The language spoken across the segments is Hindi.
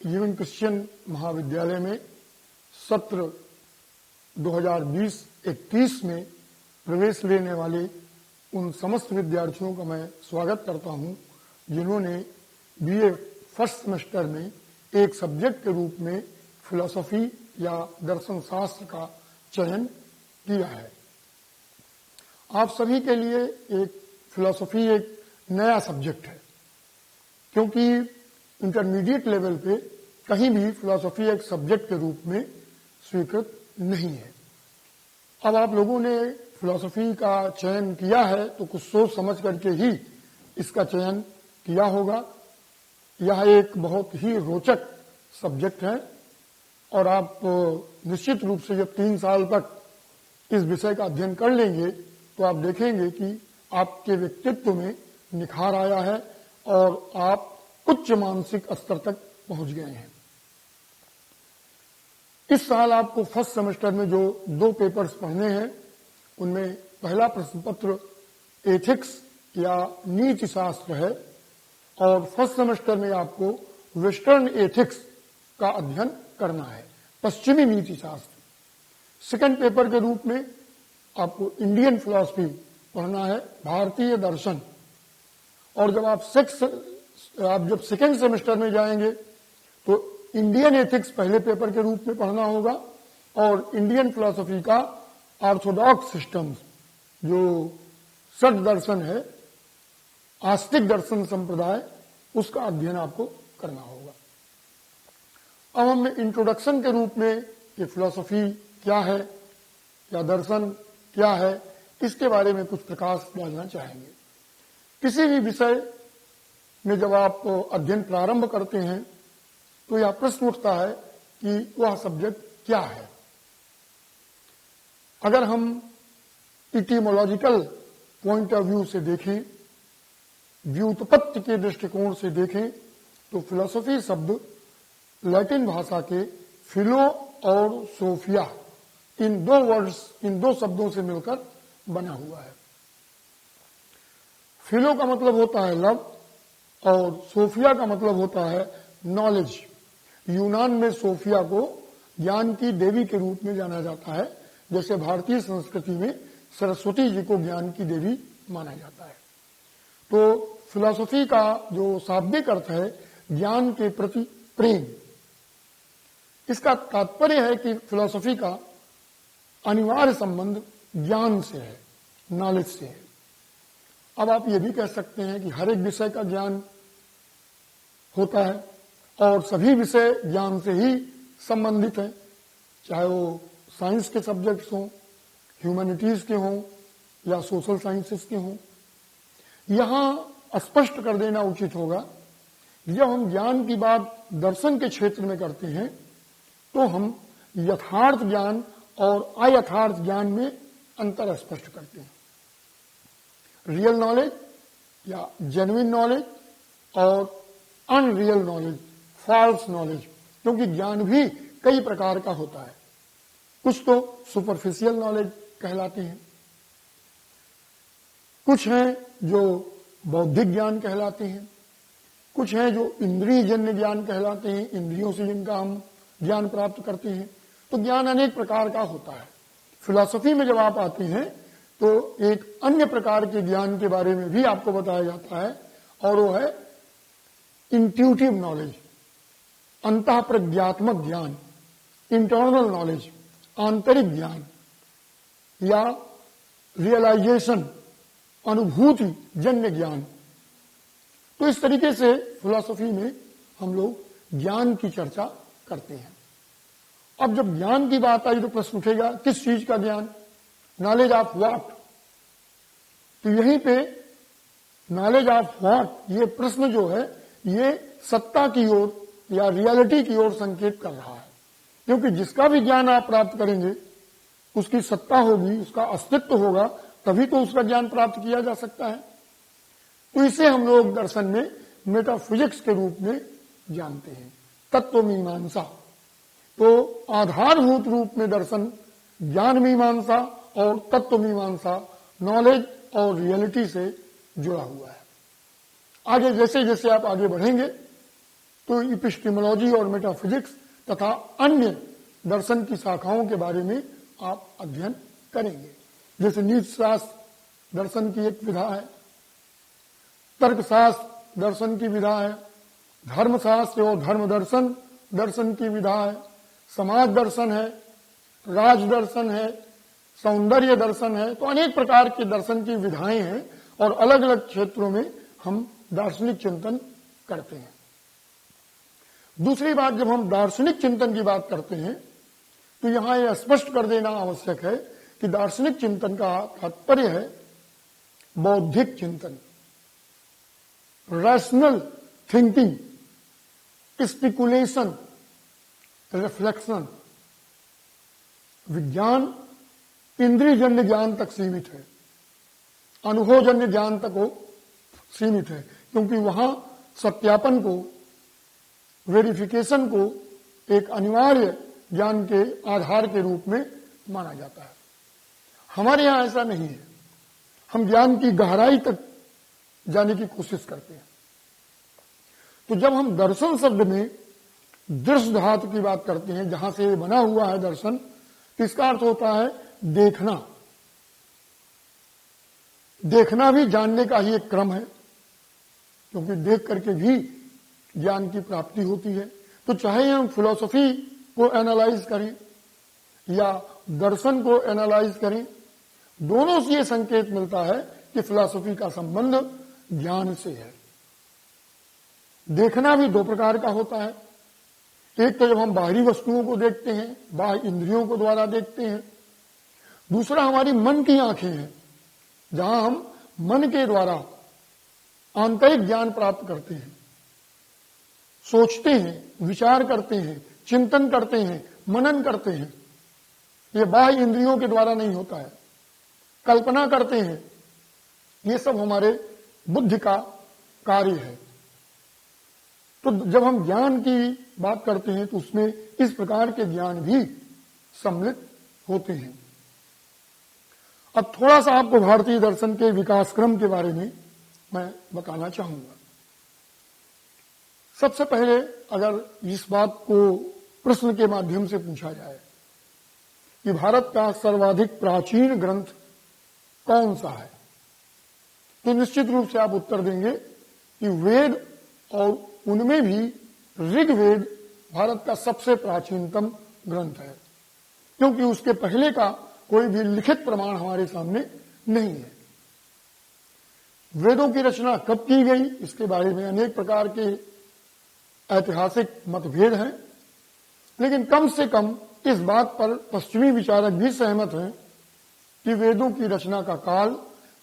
जीवन क्रिश्चियन महाविद्यालय में सत्र 2020-21 में प्रवेश लेने वाले उन समस्त विद्यार्थियों का मैं स्वागत करता हूं जिन्होंने बीए फर्स्ट सेमेस्टर में एक सब्जेक्ट के रूप में फिलॉसफी या दर्शन शास्त्र का चयन किया है। आप सभी के लिए एक फिलॉसफी एक नया सब्जेक्ट है, क्योंकि इंटरमीडिएट लेवल पे कहीं भी फिलॉसफी एक सब्जेक्ट के रूप में स्वीकृत नहीं है। अब आप लोगों ने फिलॉसफी का चयन किया है तो कुछ सोच समझ करके ही इसका चयन किया होगा। यह एक बहुत ही रोचक सब्जेक्ट है और आप निश्चित रूप से जब 3 साल तक इस विषय का अध्ययन कर लेंगे तो आप देखेंगे कि आपके व्यक्तित्व में निखार आया है और आप उच्च मानसिक स्तर तक पहुंच गए हैं। इस साल आपको फर्स्ट सेमेस्टर में जो 2 पेपर्स पढ़ने हैं उनमें पहला प्रश्न पत्र एथिक्स या नीति शास्त्र है और फर्स्ट सेमेस्टर में आपको वेस्टर्न एथिक्स का अध्ययन करना है, पश्चिमी नीति शास्त्र। सेकंड पेपर के रूप में आपको इंडियन फिलॉसफी पढ़ना है, भारतीय दर्शन। और जब आप सेकंड सेमेस्टर में जाएंगे तो इंडियन एथिक्स पहले पेपर के रूप में पढ़ना होगा और इंडियन फिलॉसफी का ऑर्थोडॉक्स सिस्टम्स जो षट दर्शन है, आस्तिक दर्शन संप्रदाय, उसका अध्ययन आपको करना होगा। अब हम इंट्रोडक्शन के रूप में ये फिलॉसफी क्या है या दर्शन क्या है इसके बारे में कुछ प्रकाश डालना चाहेंगे। किसी भी विषय में जब आप अध्ययन प्रारंभ करते हैं तो यह प्रश्न उठता है कि वह सब्जेक्ट क्या है। अगर हम इटिमोलॉजिकल पॉइंट ऑफ व्यू से देखें, व्युत्पत्ति के दृष्टिकोण से देखें तो फिलॉसफी शब्द लैटिन भाषा के फिलो और सोफिया इन 2 शब्दों से मिलकर बना हुआ है। फिलो का मतलब होता है लव और सोफिया का मतलब होता है नॉलेज। यूनान में सोफिया को ज्ञान की देवी के रूप में जाना जाता है, जैसे भारतीय संस्कृति में सरस्वती जी को ज्ञान की देवी माना जाता है। तो फिलॉसफी का जो शाब्दिक अर्थ है ज्ञान के प्रति प्रेम। इसका तात्पर्य है कि फिलॉसफी का अनिवार्य संबंध ज्ञान से है, नॉलेज से है। अब आप ये भी कह सकते हैं कि हर एक विषय का ज्ञान होता है और सभी विषय ज्ञान से ही संबंधित हैं, चाहे वो साइंस के सब्जेक्ट्स हों, ह्यूमैनिटीज के हों या सोशल साइंसेस के हों। यहां स्पष्ट कर देना उचित होगा, जब हम ज्ञान की बात दर्शन के क्षेत्र में करते हैं तो हम यथार्थ ज्ञान और अयथार्थ ज्ञान में अंतर स्पष्ट करते हैं। रियल नॉलेज या जेन्युइन नॉलेज और अनरियल नॉलेज, फॉल्स नॉलेज, क्योंकि ज्ञान भी कई प्रकार का होता है। कुछ तो सुपरफिशियल नॉलेज कहलाते हैं, कुछ हैं जो बौद्धिक ज्ञान कहलाते हैं, कुछ हैं जो इंद्रिय जन्य ज्ञान कहलाते हैं, इंद्रियों से जिनका हम ज्ञान प्राप्त करते हैं। तो ज्ञान अनेक प्रकार का होता है। फिलॉसफी में जब आप आते हैं तो एक अन्य प्रकार के ज्ञान के बारे में भी आपको बताया जाता है और वो है इंट्यूटिव नॉलेज, अंतः प्रज्ञात्मक ज्ञान, इंटरनल नॉलेज, आंतरिक ज्ञान या रियलाइजेशन, अनुभूति जन्य ज्ञान। तो इस तरीके से फिलॉसफी में हम लोग ज्ञान की चर्चा करते हैं। अब जब ज्ञान की बात आई तो प्रश्न उठेगा किस चीज का ज्ञान, नॉलेज ऑफ व्हाट। तो यहीं पे नॉलेज ऑफ व्हाट, ये प्रश्न जो है ये सत्ता की ओर या रियलिटी की ओर संकेत कर रहा है, क्योंकि जिसका भी ज्ञान आप प्राप्त करेंगे उसकी सत्ता होगी, उसका अस्तित्व होगा, तभी तो उसका ज्ञान प्राप्त किया जा सकता है। तो इसे हम लोग दर्शन में मेटाफिजिक्स के रूप में जानते हैं, तत्व मीमांसा। तो आधारभूत रूप में दर्शन ज्ञान मीमांसा और तत्व मीमांसा, नॉलेज और रियलिटी से जुड़ा हुआ है। आगे जैसे जैसे आप आगे बढ़ेंगे तो इपिस्टेमोलॉजी और मेटाफिजिक्स तथा अन्य दर्शन की शाखाओं के बारे में आप अध्ययन करेंगे। जैसे नीतिशास्त्र दर्शन की एक विधा है, तर्कशास्त्र दर्शन की विधा है, धर्मशास्त्र और धर्म दर्शन दर्शन की विधा है, समाज दर्शन है, राज दर्शन है, सौंदर्य दर्शन है। तो अनेक प्रकार के दर्शन की विधाएं हैं और अलग अलग क्षेत्रों में हम दार्शनिक चिंतन करते हैं। दूसरी बात, जब हम दार्शनिक चिंतन की बात करते हैं तो यहां यह स्पष्ट कर देना आवश्यक है कि दार्शनिक चिंतन का तात्पर्य है बौद्धिक चिंतन, रैशनल थिंकिंग, स्पेकुलेशन, रिफ्लेक्शन। विज्ञान इंद्रियजन्य ज्ञान तक सीमित है, अनुभवजन्य ज्ञान तक वो सीमित है, क्योंकि वहां सत्यापन को, वेरिफिकेशन को एक अनिवार्य ज्ञान के आधार के रूप में माना जाता है। हमारे यहां ऐसा नहीं है, हम ज्ञान की गहराई तक जाने की कोशिश करते हैं। तो जब हम दर्शन शब्द में दृश्य धातु की बात करते हैं, जहां से बना हुआ है दर्शन, तो इसका अर्थ होता है देखना। देखना भी जानने का ही एक क्रम है, क्योंकि देख करके भी ज्ञान की प्राप्ति होती है। तो चाहे हम फिलॉसफी को एनालाइज करें या दर्शन को एनालाइज करें, दोनों से ये संकेत मिलता है कि फिलॉसफी का संबंध ज्ञान से है। देखना भी दो प्रकार का होता है। एक तो जब हम बाहरी वस्तुओं को देखते हैं, बाह्य इंद्रियों को द्वारा देखते हैं। दूसरा हमारी मन की आंखें हैं, जहां हम मन के द्वारा आंतरिक ज्ञान प्राप्त करते हैं, सोचते हैं, विचार करते हैं, चिंतन करते हैं, मनन करते हैं। ये बाह्य इंद्रियों के द्वारा नहीं होता है। कल्पना करते हैं, ये सब हमारे बुद्धि का कार्य है। तो जब हम ज्ञान की बात करते हैं तो उसमें इस प्रकार के ज्ञान भी सम्मिलित होते हैं। अब थोड़ा सा आपको भारतीय दर्शन के विकास क्रम के बारे में मैं बताना चाहूंगा। सबसे पहले अगर इस बात को प्रश्न के माध्यम से पूछा जाए कि भारत का सर्वाधिक प्राचीन ग्रंथ कौन सा है, तो निश्चित रूप से आप उत्तर देंगे कि वेद, और उनमें भी ऋग्वेद भारत का सबसे प्राचीनतम ग्रंथ है, क्योंकि उसके पहले का कोई भी लिखित प्रमाण हमारे सामने नहीं है। वेदों की रचना कब की गई, इसके बारे में अनेक प्रकार के ऐतिहासिक मतभेद हैं, लेकिन कम से कम इस बात पर पश्चिमी विचारक भी सहमत हैं कि वेदों की रचना का काल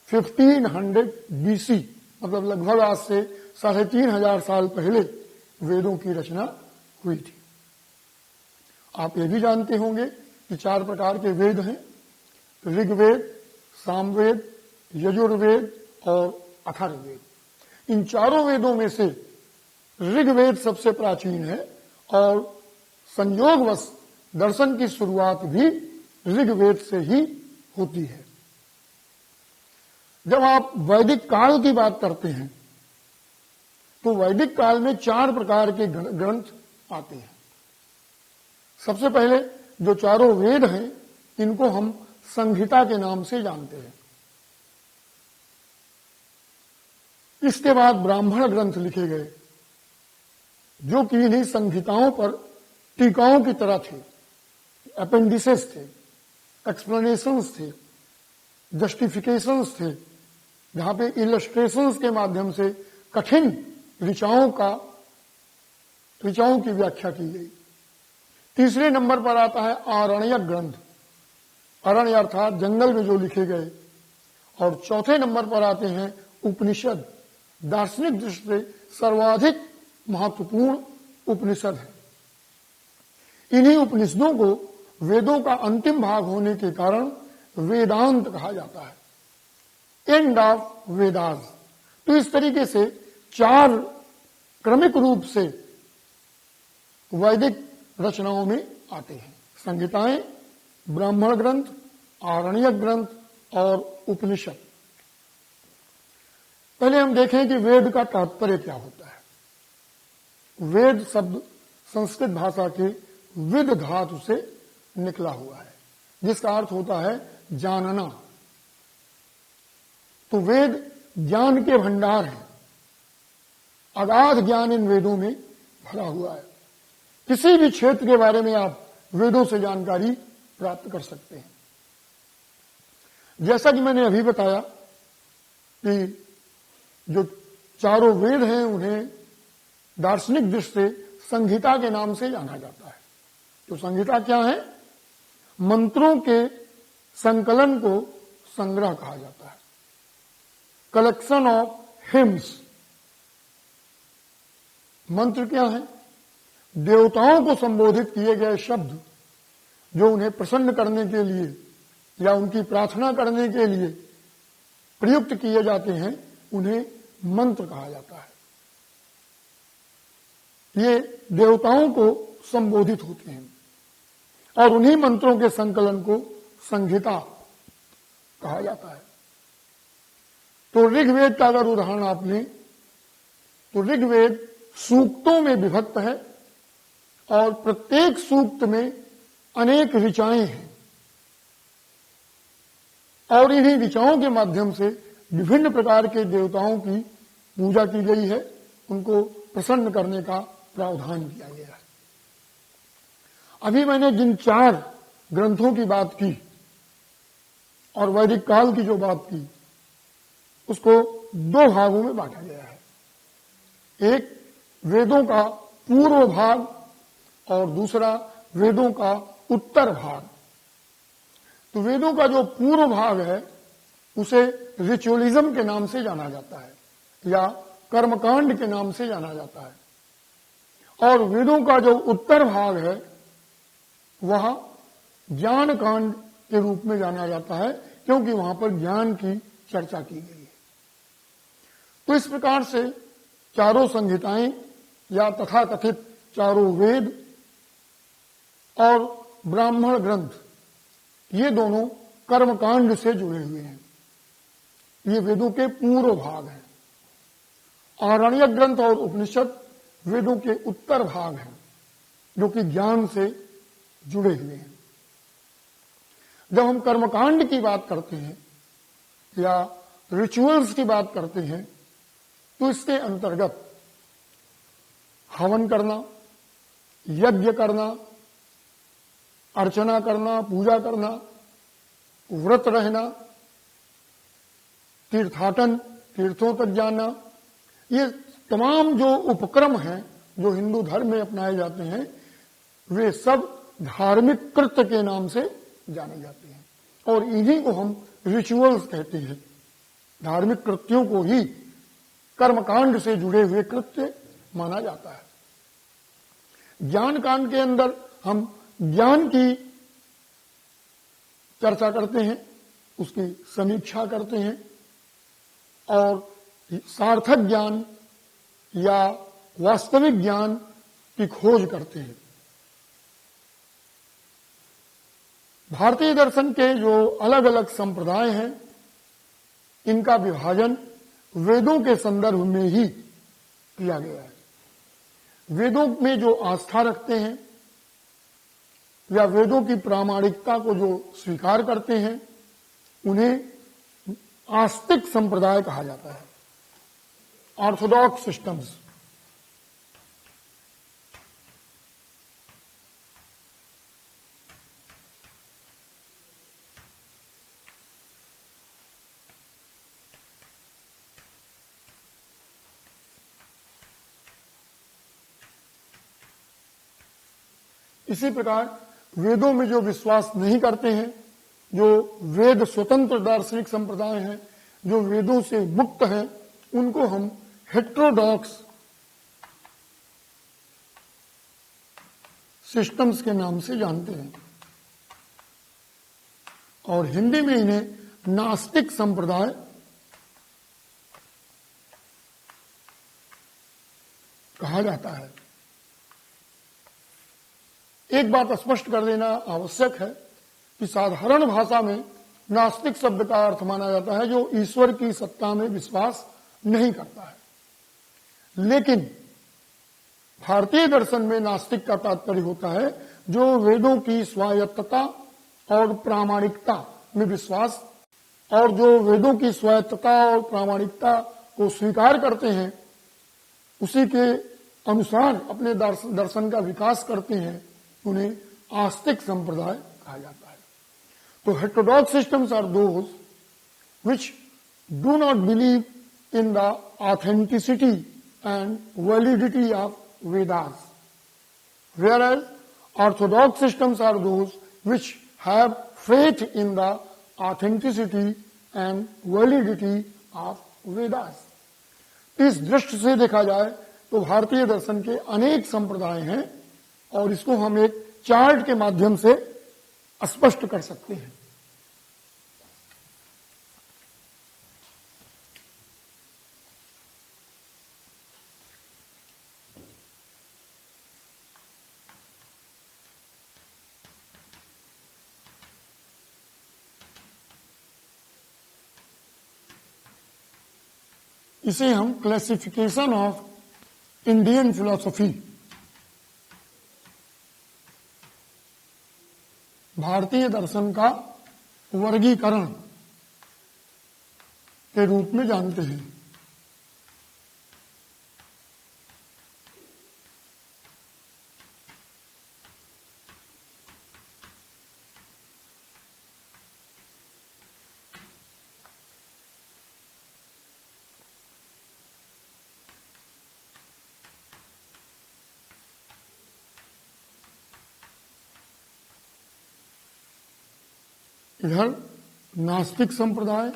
1500 BC, मतलब लगभग आज से 3500 साल पहले वेदों की रचना हुई थी। आप ये भी जानते होंगे कि 4 प्रकार के वेद हैं, ऋग्वेद, सामवेद, यजुर्वेद और अथर्ववेद। इन चारों वेदों में से ऋग्वेद सबसे प्राचीन है और संयोगवश दर्शन की शुरुआत भी ऋग्वेद से ही होती है। जब आप वैदिक काल की बात करते हैं तो वैदिक काल में 4 प्रकार के ग्रंथ आते हैं। सबसे पहले जो चारों वेद हैं, इनको हम संहिता के नाम से जानते हैं। इसके बाद ब्राह्मण ग्रंथ लिखे गए, जो कि इन्हीं संहिताओं पर टीकाओं की तरह थे, अपेंडिसेस थे, एक्सप्लेनेशंस थे, जस्टिफिकेशंस थे, जहां पे इलस्ट्रेशंस के माध्यम से कठिन ऋचाओं की व्याख्या की गई। तीसरे नंबर पर आता है आरण्यक ग्रंथ, अरण्य अर्थात जंगल में जो लिखे गए। और चौथे नंबर पर आते हैं उपनिषद, दार्शनिक दृष्टि से सर्वाधिक महत्वपूर्ण उपनिषद है। इन्हीं उपनिषदों को वेदों का अंतिम भाग होने के कारण वेदांत कहा जाता है, एंड ऑफ वेदास। तो इस तरीके से 4 क्रमिक रूप से वैदिक रचनाओं में आते हैं, संहिताएं, ब्राह्मण ग्रंथ, आरण्यक ग्रंथ और उपनिषद। पहले हम देखें कि वेद का तात्पर्य क्या होता है। वेद शब्द संस्कृत भाषा के विद धातु से निकला हुआ है, जिसका अर्थ होता है जानना। तो वेद ज्ञान के भंडार हैं, अगाध ज्ञान इन वेदों में भरा हुआ है। किसी भी क्षेत्र के बारे में आप वेदों से जानकारी प्राप्त कर सकते हैं। जैसा कि मैंने अभी बताया कि जो चारों वेद हैं उन्हें दार्शनिक दृष्टि से संहिता के नाम से जाना जाता है। तो संहिता क्या है? मंत्रों के संकलन को संग्रह कहा जाता है, कलेक्शन ऑफ हिम्स। मंत्र क्या है? देवताओं को संबोधित किए गए शब्द जो उन्हें प्रसन्न करने के लिए या उनकी प्रार्थना करने के लिए प्रयुक्त किए जाते हैं, उन्हें मंत्र कहा जाता है। ये देवताओं को संबोधित होते हैं और उन्हीं मंत्रों के संकलन को संहिता कहा जाता है। तो ऋग्वेद का अगर उदाहरण आप लें तो ऋग्वेद सूक्तों में विभक्त है और प्रत्येक सूक्त में अनेक ऋचाएं हैं और इन्हीं ऋचाओं के माध्यम से विभिन्न प्रकार के देवताओं की पूजा की गई है, उनको प्रसन्न करने का प्रावधान किया गया है। अभी मैंने जिन 4 ग्रंथों की बात की और वैदिक काल की जो बात की, उसको 2 भागों में बांटा गया है। एक वेदों का पूर्व भाग और दूसरा वेदों का उत्तर भाग। तो वेदों का जो पूर्व भाग है उसे रिचुअलिज्म के नाम से जाना जाता है या कर्मकांड के नाम से जाना जाता है और वेदों का जो उत्तर भाग है वह ज्ञान कांड के रूप में जाना जाता है, क्योंकि वहां पर ज्ञान की चर्चा की गई है। तो इस प्रकार से चारों संहिताएं या तथाकथित चारों वेद और ब्राह्मण ग्रंथ, ये दोनों कर्मकांड से जुड़े हुए हैं। ये वेदों के पूर्व भाग हैं। आरण्यक ग्रंथ और उपनिषद वेदों के उत्तर भाग हैं, जो कि ज्ञान से जुड़े हुए हैं। जब हम कर्मकांड की बात करते हैं या रिचुअल्स की बात करते हैं तो इसके अंतर्गत हवन करना, यज्ञ करना, अर्चना करना, पूजा करना, व्रत रहना, तीर्थाटन, तीर्थों तक जाना, ये तमाम जो उपक्रम हैं जो हिंदू धर्म में अपनाए जाते हैं, वे सब धार्मिक कृत्य के नाम से जाने जाते हैं और इन्हीं को हम रिचुअल्स कहते हैं। धार्मिक कृत्यों को ही कर्मकांड से जुड़े हुए कृत्य माना जाता है। ज्ञान कांड के अंदर हम ज्ञान की चर्चा करते हैं, उसकी समीक्षा करते हैं और सार्थक ज्ञान या वास्तविक ज्ञान की खोज करते हैं। भारतीय दर्शन के जो अलग अलग संप्रदाय हैं, इनका विभाजन वेदों के संदर्भ में ही किया गया है। वेदों में जो आस्था रखते हैं या वेदों की प्रामाणिकता को जो स्वीकार करते हैं, उन्हें आस्तिक संप्रदाय कहा जाता है, ऑर्थोडॉक्स सिस्टम्स। इसी प्रकार वेदों में जो विश्वास नहीं करते हैं, जो वेद स्वतंत्र दार्शनिक संप्रदाय हैं, जो वेदों से मुक्त हैं, उनको हम हेट्रोडॉक्स सिस्टम्स के नाम से जानते हैं और हिंदी में इन्हें नास्तिक संप्रदाय कहा जाता है। एक बात स्पष्ट कर देना आवश्यक है कि साधारण भाषा में नास्तिक शब्द का अर्थ माना जाता है जो ईश्वर की सत्ता में विश्वास नहीं करता है। लेकिन भारतीय दर्शन में नास्तिक का तात्पर्य होता है जो वेदों की स्वायत्तता और प्रामाणिकता में विश्वास, और जो वेदों की स्वायत्तता और प्रामाणिकता को स्वीकार करते हैं, उसी के अनुसार अपने दर्शन का विकास करते हैं, उन्हें आस्तिक संप्रदाय कहा जाता है। तो heterodox systems are those which do not believe in the authenticity and validity of Vedas, whereas orthodox systems are those which have faith in the authenticity and validity of Vedas. इस दृष्टि से देखा जाए तो भारतीय दर्शन के अनेक संप्रदाय हैं और इसको हम एक चार्ट के माध्यम से स्पष्ट कर सकते हैं। इसे हम क्लासिफिकेशन ऑफ इंडियन फिलॉसफी, भारतीय दर्शन का वर्गीकरण के रूप में जानते हैं। इधर नास्तिक संप्रदाय,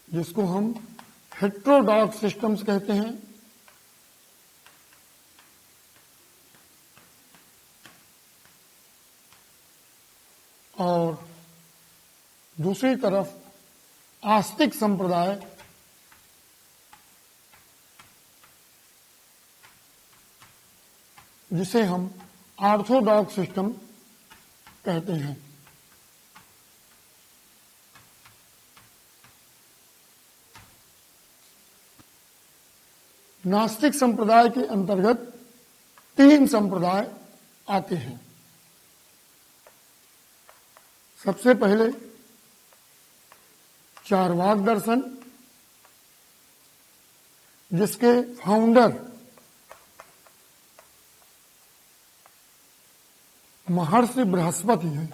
जिसको हम हेटेरोडॉक्स सिस्टम्स कहते हैं, और दूसरी तरफ आस्तिक संप्रदाय, जिसे हम ऑर्थोडॉक्स सिस्टम कहते हैं। नास्तिक संप्रदाय के अंतर्गत 3 संप्रदाय आते हैं। सबसे पहले चार्वाक दर्शन, जिसके फाउंडर महर्षि बृहस्पति हैं।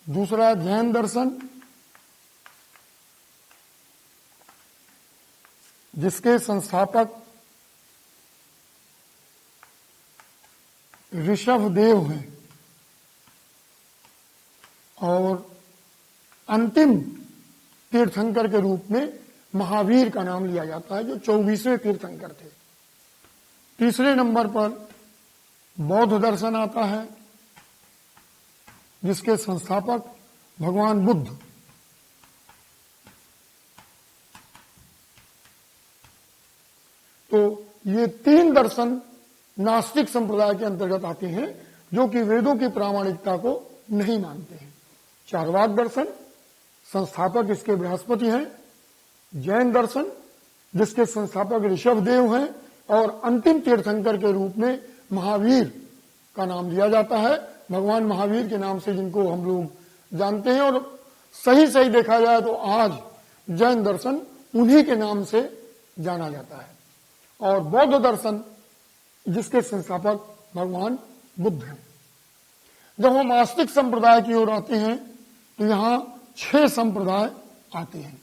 दूसरा जैन दर्शन, जिसके संस्थापक ऋषभदेव हैं, और अंतिम तीर्थंकर के रूप में महावीर का नाम लिया जाता है, जो 24वें तीर्थंकर थे। तीसरे नंबर पर बौद्ध दर्शन आता है, जिसके संस्थापक भगवान बुद्ध। तो ये 3 दर्शन नास्तिक संप्रदाय के अंतर्गत आते हैं, जो कि वेदों की प्रामाणिकता को नहीं मानते हैं। चार्वाक दर्शन, संस्थापक इसके बृहस्पति हैं। जैन दर्शन, जिसके संस्थापक ऋषभदेव हैं, और अंतिम तीर्थंकर के रूप में महावीर का नाम लिया जाता है, भगवान महावीर के नाम से जिनको हम लोग जानते हैं। और सही देखा जाए तो आज जैन दर्शन उन्हीं के नाम से जाना जाता है। और बौद्ध दर्शन, जिसके संस्थापक भगवान बुद्ध हैं। जब हम आस्तिक संप्रदाय की ओर आते हैं तो यहां 6 संप्रदाय आते हैं।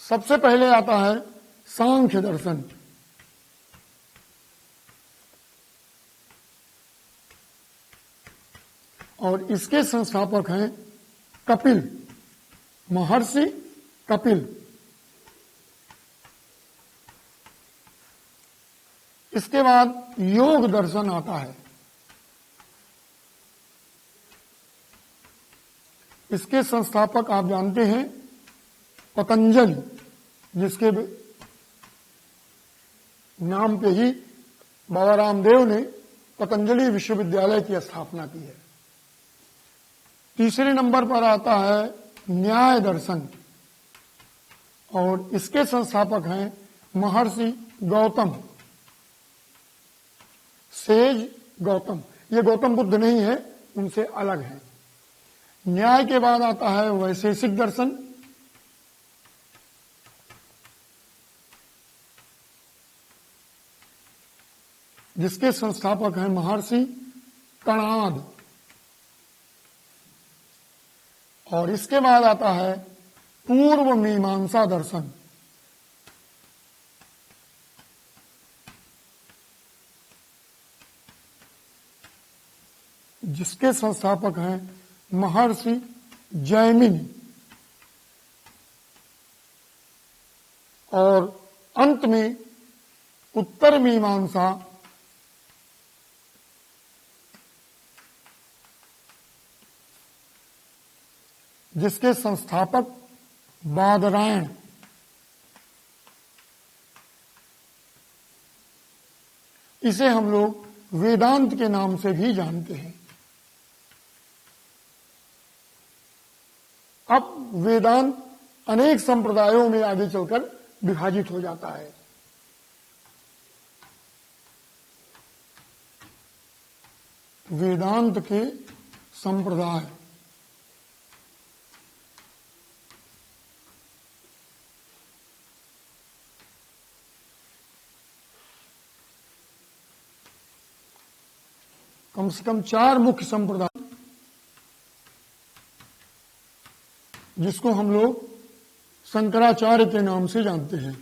सबसे पहले आता है सांख्य दर्शन, और इसके संस्थापक हैं कपिल, महर्षि कपिल। इसके बाद योग दर्शन आता है। इसके संस्थापक आप जानते हैं पतंजलि, जिसके नाम पे ही बाबा रामदेव ने पतंजलि विश्वविद्यालय की स्थापना की है। तीसरे नंबर पर आता है न्याय दर्शन और इसके संस्थापक हैं महर्षि गौतम, सेज गौतम। ये गौतम बुद्ध नहीं है, उनसे अलग है। न्याय के बाद आता है वैशेषिक दर्शन, जिसके संस्थापक हैं महर्षि कणाद, और इसके बाद आता है पूर्व मीमांसा दर्शन, जिसके संस्थापक हैं महर्षि जैमिनी, और अंत में उत्तर मीमांसा, जिसके संस्थापक बादरायण। इसे हम लोग वेदांत के नाम से भी जानते हैं। अब वेदांत अनेक संप्रदायों में आगे चलकर विभाजित हो जाता है। वेदांत के संप्रदाय, कम से कम 4 मुख्य संप्रदाय, जिसको हम लोग शंकराचार्य के नाम से जानते हैं।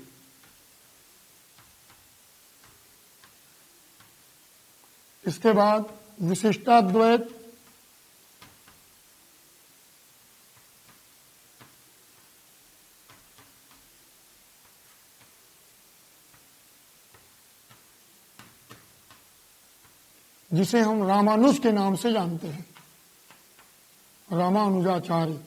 इसके बाद विशिष्टाद्वैत, जिसे हम रामानुज के नाम से जानते हैं, रामानुजाचार्य।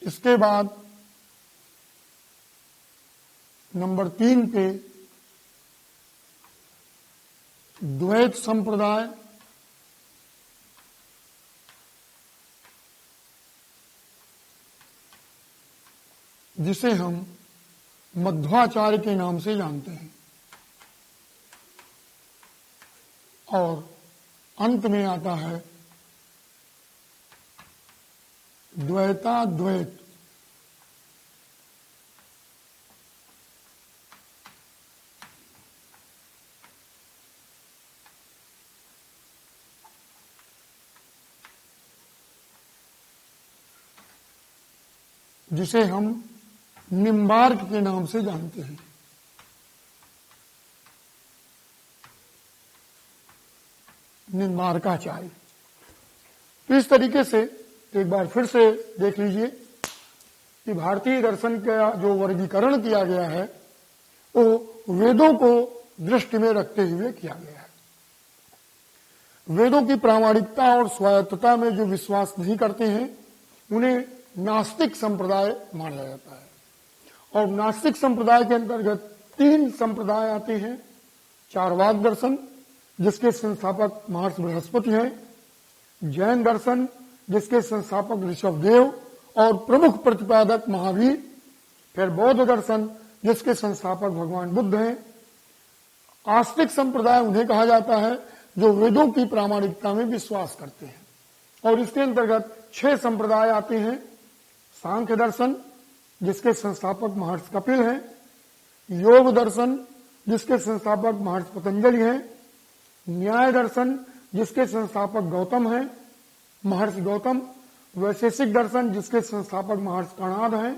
इसके बाद नंबर 3 पे द्वैत संप्रदाय, जिसे हम मध्वाचार्य के नाम से जानते हैं, और अंत में आता है द्वैताद्वैत, जिसे हम निम्बार्क के नाम से जानते हैं। निम्बार्काचार्य। तो इस तरीके से एक बार फिर से देख लीजिए कि भारतीय दर्शन का जो वर्गीकरण किया गया है वो वेदों को दृष्टि में रखते हुए किया गया है। वेदों की प्रामाणिकता और स्वायत्तता में जो विश्वास नहीं करते हैं उन्हें नास्तिक संप्रदाय माना जाता है। और नास्तिक संप्रदाय के अंतर्गत 3 संप्रदाय आते हैं। चारवाक दर्शन, जिसके संस्थापक महर्षि बृहस्पति हैं, जैन दर्शन, जिसके संस्थापक ऋषभदेव और प्रमुख प्रतिपादक महावीर, फिर बौद्ध दर्शन, जिसके संस्थापक भगवान बुद्ध हैं। आस्तिक संप्रदाय उन्हें कहा जाता है जो वेदों की प्रामाणिकता में विश्वास करते हैं। और इसके अंतर्गत 6 संप्रदाय आते हैं। सांख्य दर्शन, जिसके संस्थापक महर्षि कपिल हैं, योग दर्शन, जिसके संस्थापक महर्षि पतंजलि हैं, न्याय दर्शन, जिसके संस्थापक गौतम हैं, महर्षि गौतम, वैशेषिक दर्शन, जिसके संस्थापक महर्षि कणाद हैं,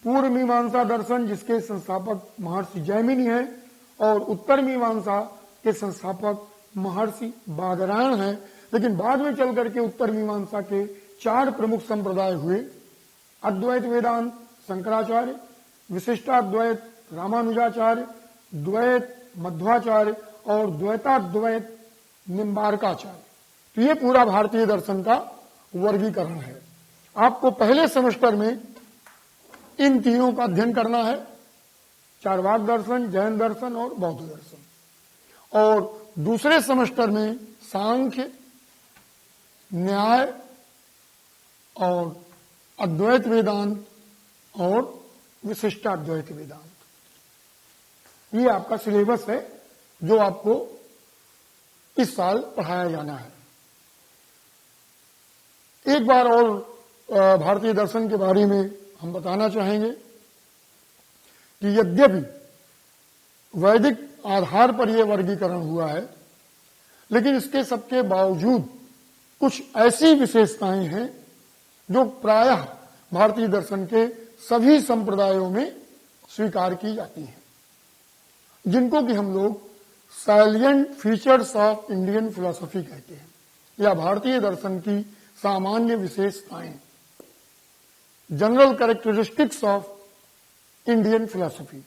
पूर्व मीमांसा दर्शन, जिसके संस्थापक महर्षि जैमिनी हैं, और उत्तर मीमांसा के संस्थापक महर्षि बादरायण हैं। लेकिन बाद में चल करके उत्तर मीमांसा के 4 प्रमुख संप्रदाय हुए। अद्वैत वेदांत शंकराचार्य, विशिष्टाद्वैत रामानुजाचार्य, द्वैत मध्वाचार्य और द्वैताद्वैत निम्बार्काचार्य। तो ये पूरा भारतीय दर्शन का वर्गीकरण है। आपको पहले सेमेस्टर में इन तीनों का अध्ययन करना है, चार्वाक दर्शन, जैन दर्शन और बौद्ध दर्शन। और दूसरे सेमेस्टर में सांख्य, न्याय और अद्वैत वेदांत और विशिष्टाद्वैत वेदांत, ये आपका सिलेबस है जो आपको इस साल पढ़ाया जाना है। एक बार और भारतीय दर्शन के बारे में हम बताना चाहेंगे कि यद्यपि वैदिक आधार पर यह वर्गीकरण हुआ है, लेकिन इसके सबके बावजूद कुछ ऐसी विशेषताएं हैं जो प्रायः भारतीय दर्शन के सभी संप्रदायों में स्वीकार की जाती हैं, जिनको कि हम लोग salient features of Indian philosophy कहते हैं, या भारतीय दर्शन की सामान्य विशेषताएं, general characteristics of Indian philosophy.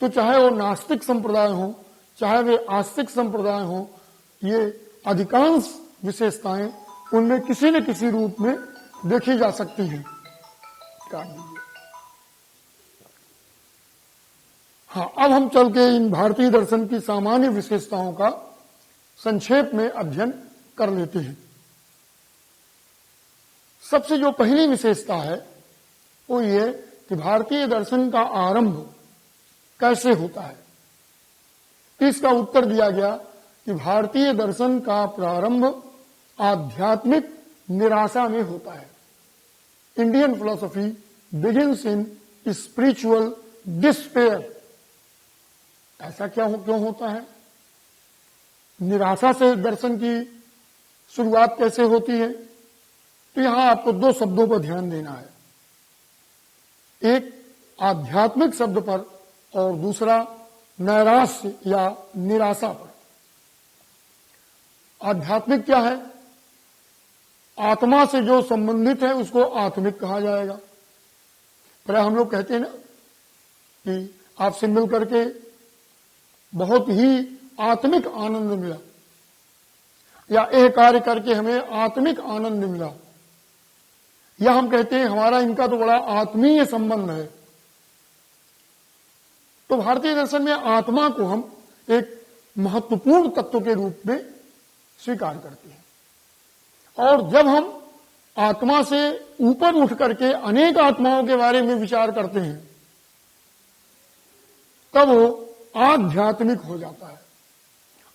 तो चाहे वो नास्तिक संप्रदाय हो, चाहे वे आस्तिक संप्रदाय हो, ये अधिकांश विशेषताएं उनमें किसी न किसी रूप में देखी जा सकती हैं। हाँ, अब हम चल के इन भारतीय दर्शन की सामान्य विशेषताओं का संक्षेप में अध्ययन कर लेते हैं। सबसे जो पहली विशेषता है वो ये कि भारतीय दर्शन का आरंभ कैसे होता है। इसका उत्तर दिया गया कि भारतीय दर्शन का प्रारंभ आध्यात्मिक निराशा में होता है। Indian philosophy begins in spiritual despair. ऐसा क्यों होता है? निराशा से दर्शन की शुरुआत कैसे होती है? तो यहां आपको दो शब्दों पर ध्यान देना है, एक आध्यात्मिक शब्द पर और दूसरा नैराश्य या निराशा पर। आध्यात्मिक क्या है? आत्मा से जो संबंधित है उसको आत्मिक कहा जाएगा। पर हम लोग कहते हैं ना कि आपसे मिल करके बहुत ही आत्मिक आनंद मिला, या एक कार्य करके हमें आत्मिक आनंद मिला, या हम कहते हैं हमारा इनका तो बड़ा आत्मीय संबंध है। तो भारतीय दर्शन में आत्मा को हम एक महत्वपूर्ण तत्व के रूप में स्वीकार करते हैं, और जब हम आत्मा से ऊपर उठ करके अनेक आत्माओं के बारे में विचार करते हैं तब वो आध्यात्मिक हो जाता है।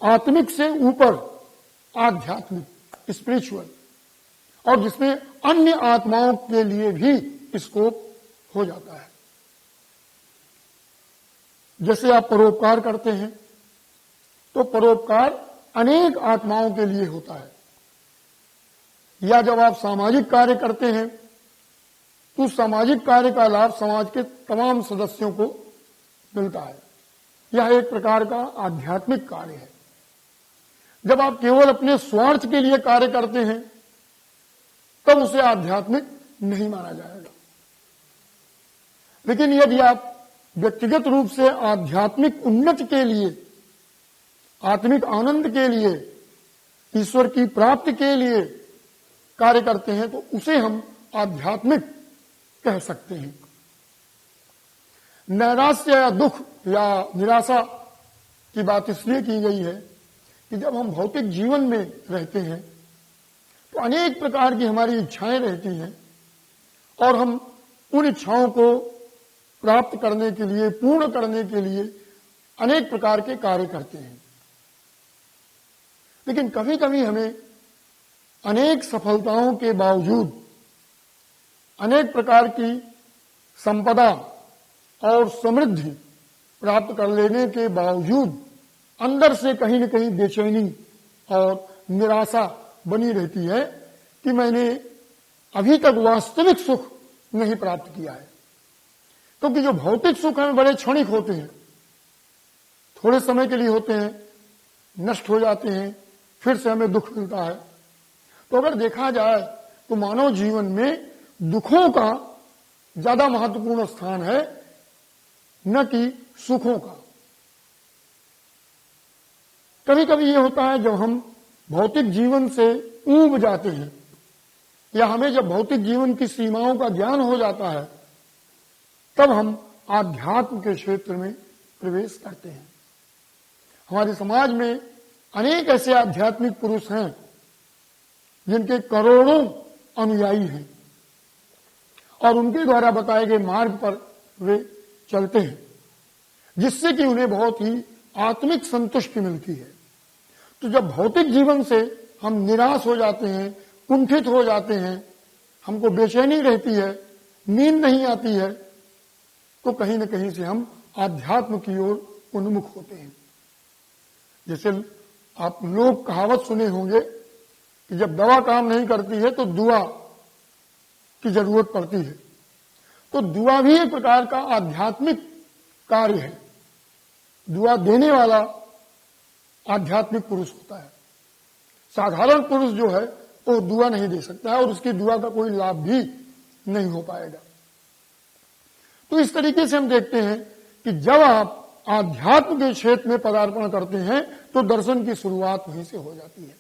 आत्मिक से ऊपर आध्यात्मिक, स्पिरिचुअल, और जिसमें अन्य आत्माओं के लिए भी स्कोप हो जाता है। जैसे आप परोपकार करते हैं तो परोपकार अनेक आत्माओं के लिए होता है, या जब आप सामाजिक कार्य करते हैं तो सामाजिक कार्य का लाभ समाज के तमाम सदस्यों को मिलता है। यह एक प्रकार का आध्यात्मिक कार्य है। जब आप केवल अपने स्वार्थ के लिए कार्य करते हैं तब उसे आध्यात्मिक नहीं माना जाएगा। लेकिन यदि आप व्यक्तिगत रूप से आध्यात्मिक उन्नति के लिए, आत्मिक आनंद के लिए, ईश्वर की प्राप्ति के लिए कार्य करते हैं तो उसे हम आध्यात्मिक कह सकते हैं। नैराश्य या दुख या निराशा की बात इसलिए की गई है कि जब हम भौतिक जीवन में रहते हैं तो अनेक प्रकार की हमारी इच्छाएं रहती हैं, और हम उन इच्छाओं को प्राप्त करने के लिए, पूर्ण करने के लिए अनेक प्रकार के कार्य करते हैं। लेकिन कभी कभी हमें अनेक सफलताओं के बावजूद, अनेक प्रकार की संपदा और समृद्धि प्राप्त कर लेने के बावजूद अंदर से कहीं न कहीं बेचैनी और निराशा बनी रहती है कि मैंने अभी तक वास्तविक सुख नहीं प्राप्त किया है। क्योंकि जो भौतिक सुख हैं बड़े क्षणिक होते हैं, थोड़े समय के लिए होते हैं, नष्ट हो जाते हैं, फिर से हमें दुख मिलता है। तो अगर देखा जाए तो मानव जीवन में दुखों का ज्यादा महत्वपूर्ण स्थान है, न कि सुखों का। कभी कभी ये होता है जब हम भौतिक जीवन से ऊब जाते हैं, या हमें जब भौतिक जीवन की सीमाओं का ज्ञान हो जाता है, तब हम आध्यात्म के क्षेत्र में प्रवेश करते हैं। हमारे समाज में अनेक ऐसे आध्यात्मिक पुरुष हैं जिनके करोड़ों अनुयायी हैं और उनके द्वारा बताए गए मार्ग पर वे चलते हैं, जिससे कि उन्हें बहुत ही आत्मिक संतुष्टि मिलती है। तो जब भौतिक जीवन से हम निराश हो जाते हैं, कुंठित हो जाते हैं, हमको बेचैनी रहती है, नींद नहीं आती है, तो कहीं न कहीं से हम आध्यात्म की ओर उन्मुख होते हैं। जैसे आप लोग कहावत सुने होंगे कि जब दवा काम नहीं करती है तो दुआ की जरूरत पड़ती है। तो दुआ भी एक प्रकार का आध्यात्मिक कार्य है। दुआ देने वाला आध्यात्मिक पुरुष होता है। साधारण पुरुष जो है वो दुआ नहीं दे सकता है और उसकी दुआ का कोई लाभ भी नहीं हो पाएगा। तो इस तरीके से हम देखते हैं कि जब आप आध्यात्म के क्षेत्र में पदार्पण करते हैं तो दर्शन की शुरुआत वहीं से हो जाती है,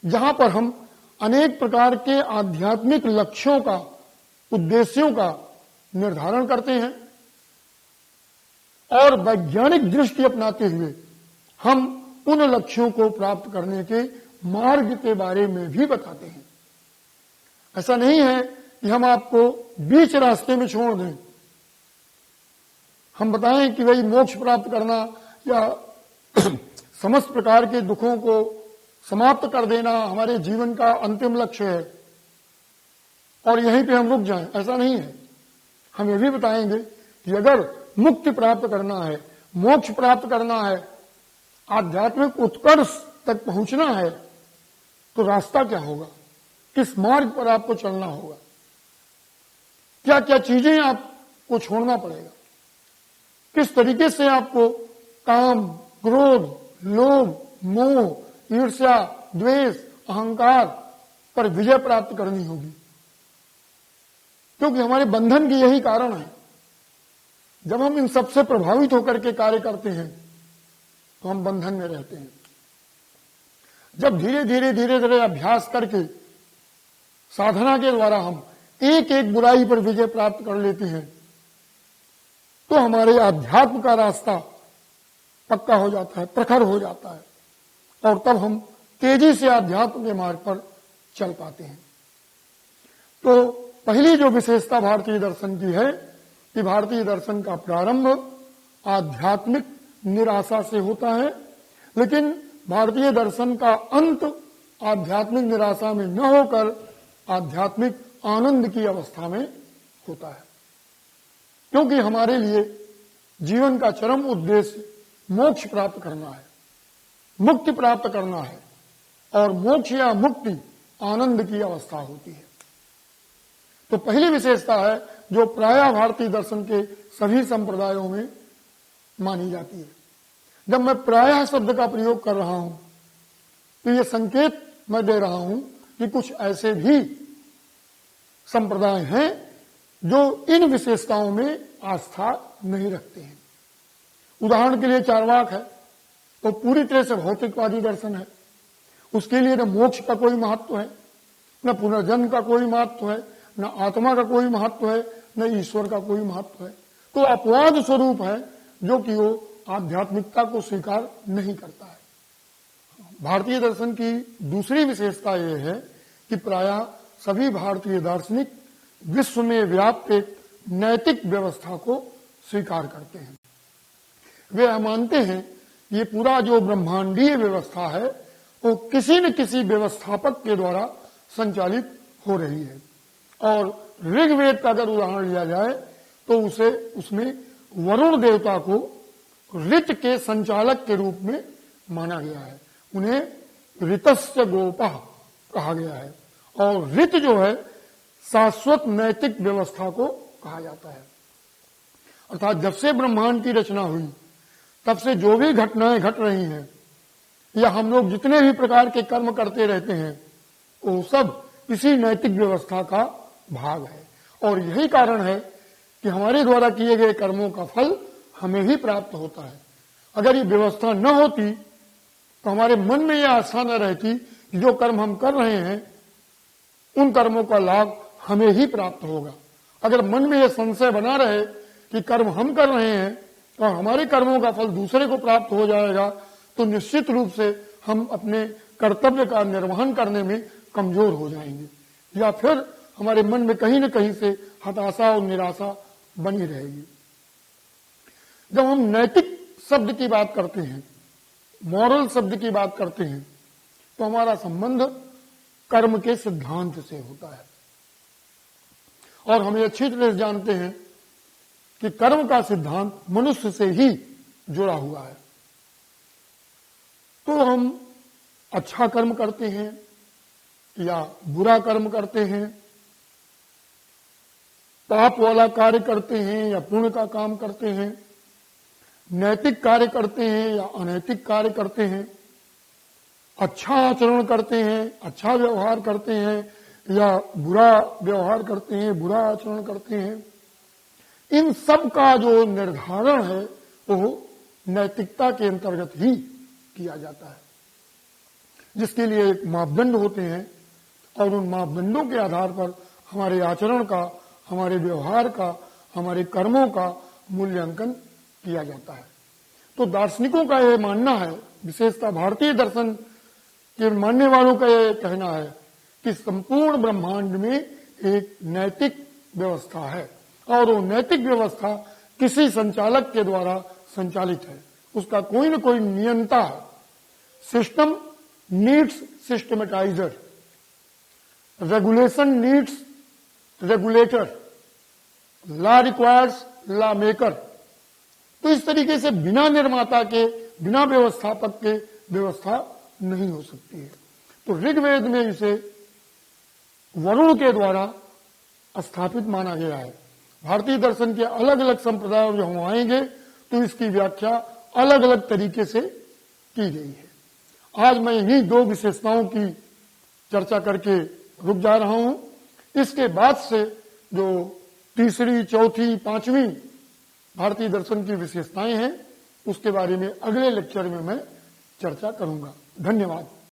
जहां पर हम अनेक प्रकार के आध्यात्मिक लक्ष्यों का, उद्देश्यों का निर्धारण करते हैं और वैज्ञानिक दृष्टि अपनाते हुए हम उन लक्ष्यों को प्राप्त करने के मार्ग के बारे में भी बताते हैं। ऐसा नहीं है कि हम आपको बीच रास्ते में छोड़ दें, हम बताएं कि भाई मोक्ष प्राप्त करना या समस्त प्रकार के दुखों को समाप्त कर देना हमारे जीवन का अंतिम लक्ष्य है और यहीं पे हम रुक जाएं, ऐसा नहीं है। हम ये भी बताएंगे कि अगर मुक्ति प्राप्त करना है, मोक्ष प्राप्त करना है, आध्यात्मिक उत्कर्ष तक पहुंचना है, तो रास्ता क्या होगा, किस मार्ग पर आपको चलना होगा, क्या क्या चीजें आपको छोड़ना पड़ेगा, किस तरीके से आपको काम, क्रोध, लोभ, मोह, ईर्ष्या, द्वेष, अहंकार पर विजय प्राप्त करनी होगी। क्योंकि हमारे बंधन की यही कारण है। जब हम इन सबसे प्रभावित होकर के कार्य करते हैं तो हम बंधन में रहते हैं। जब धीरे धीरे अभ्यास करके साधना के द्वारा हम एक एक बुराई पर विजय प्राप्त कर लेते हैं तो हमारे अध्यात्म का रास्ता पक्का हो जाता है, प्रखर हो जाता है और तब हम तेजी से अध्यात्म के मार्ग पर चल पाते हैं। तो पहली जो विशेषता भारतीय दर्शन की है कि भारतीय दर्शन का प्रारंभ आध्यात्मिक निराशा से होता है, लेकिन भारतीय दर्शन का अंत आध्यात्मिक निराशा में न होकर आध्यात्मिक आनंद की अवस्था में होता है। क्योंकि हमारे लिए जीवन का चरम उद्देश्य मोक्ष प्राप्त करना है, मुक्ति प्राप्त करना है और मोक्ष या मुक्ति आनंद की अवस्था होती है। तो पहली विशेषता है जो प्रायः भारतीय दर्शन के सभी संप्रदायों में मानी जाती है। जब मैं प्रायः शब्द का प्रयोग कर रहा हूं तो ये संकेत मैं दे रहा हूं कि कुछ ऐसे भी संप्रदाय हैं जो इन विशेषताओं में आस्था नहीं रखते हैं। उदाहरण के लिए चार्वाक है, वो पूरी तरह से भौतिकवादी दर्शन है। उसके लिए न मोक्ष का कोई महत्व है, न पुनर्जन्म का कोई महत्व है, न आत्मा का कोई महत्व है, न ईश्वर का कोई महत्व है। तो अपवाद स्वरूप है जो कि वो आध्यात्मिकता को स्वीकार नहीं करता है। भारतीय दर्शन की दूसरी विशेषता यह है कि प्रायः सभी भारतीय दार्शनिक विश्व में व्याप्त एक नैतिक व्यवस्था को स्वीकार करते हैं। वे मानते हैं ये पूरा जो ब्रह्मांडीय व्यवस्था है वो किसी न किसी व्यवस्थापक के द्वारा संचालित हो रही है। और ऋग्वेद का अगर उदाहरण लिया जाए तो उसमें वरुण देवता को ऋत के संचालक के रूप में माना गया है। उन्हें ऋतस्य गोपः कहा गया है और ऋत जो है शाश्वत नैतिक व्यवस्था को कहा जाता है। अर्थात जब से ब्रह्मांड की रचना हुई तब से जो भी घटनाएं घट रही हैं या हम लोग जितने भी प्रकार के कर्म करते रहते हैं वो सब इसी नैतिक व्यवस्था का भाग है। और यही कारण है कि हमारे द्वारा किए गए कर्मों का फल हमें भी प्राप्त होता है। अगर ये व्यवस्था न होती तो हमारे मन में यह आस्था न रहती कि जो कर्म हम कर रहे हैं उन कर्मों का लाभ हमें ही प्राप्त होगा। अगर मन में यह संशय बना रहे कि कर्म हम कर रहे हैं और हमारे कर्मों का फल दूसरे को प्राप्त हो जाएगा, तो निश्चित रूप से हम अपने कर्तव्य का निर्वहन करने में कमजोर हो जाएंगे, या फिर हमारे मन में कहीं न कहीं से हताशा और निराशा बनी रहेगी। जब हम नैतिक शब्द की बात करते हैं, मॉरल शब्द की बात करते हैं, तो हमारा संबंध कर्म के सिद्धांत से होता है। और हम ये अच्छी तरह से जानते हैं कि कर्म का सिद्धांत मनुष्य से ही जुड़ा हुआ है। तो हम अच्छा कर्म करते हैं या बुरा कर्म करते हैं, पाप वाला कार्य करते हैं या पुण्य का काम करते हैं, नैतिक कार्य करते हैं या अनैतिक कार्य करते हैं, अच्छा आचरण करते हैं, अच्छा व्यवहार करते हैं या बुरा व्यवहार करते हैं, बुरा आचरण करते हैं, इन सब का जो निर्धारण है वो नैतिकता के अंतर्गत ही किया जाता है, जिसके लिए एक मापदंड होते हैं और उन मापदंडों के आधार पर हमारे आचरण का, हमारे व्यवहार का, हमारे कर्मों का मूल्यांकन किया जाता है। तो दार्शनिकों का यह मानना है, विशेषतः भारतीय दर्शन के मानने वालों का यह कहना है कि संपूर्ण ब्रह्मांड में एक नैतिक व्यवस्था है और वो नैतिक व्यवस्था किसी संचालक के द्वारा संचालित है, उसका कोई न कोई नियंता है। System needs systematiser, regulation needs regulator, law requires law maker. तो इस तरीके से बिना निर्माता के, बिना व्यवस्थापक के व्यवस्था नहीं हो सकती है। तो ऋग्वेद में इसे वरुण के द्वारा स्थापित माना गया है। भारतीय दर्शन के अलग अलग संप्रदायों में हम आएंगे तो इसकी व्याख्या अलग अलग तरीके से की गई है। आज मैं इन्हीं दो विशेषताओं की चर्चा करके रुक जा रहा हूं। इसके बाद से जो तीसरी, चौथी, पांचवी भारतीय दर्शन की विशेषताएं हैं, उसके बारे में अगले लेक्चर में मैं चर्चा करूंगा। धन्यवाद।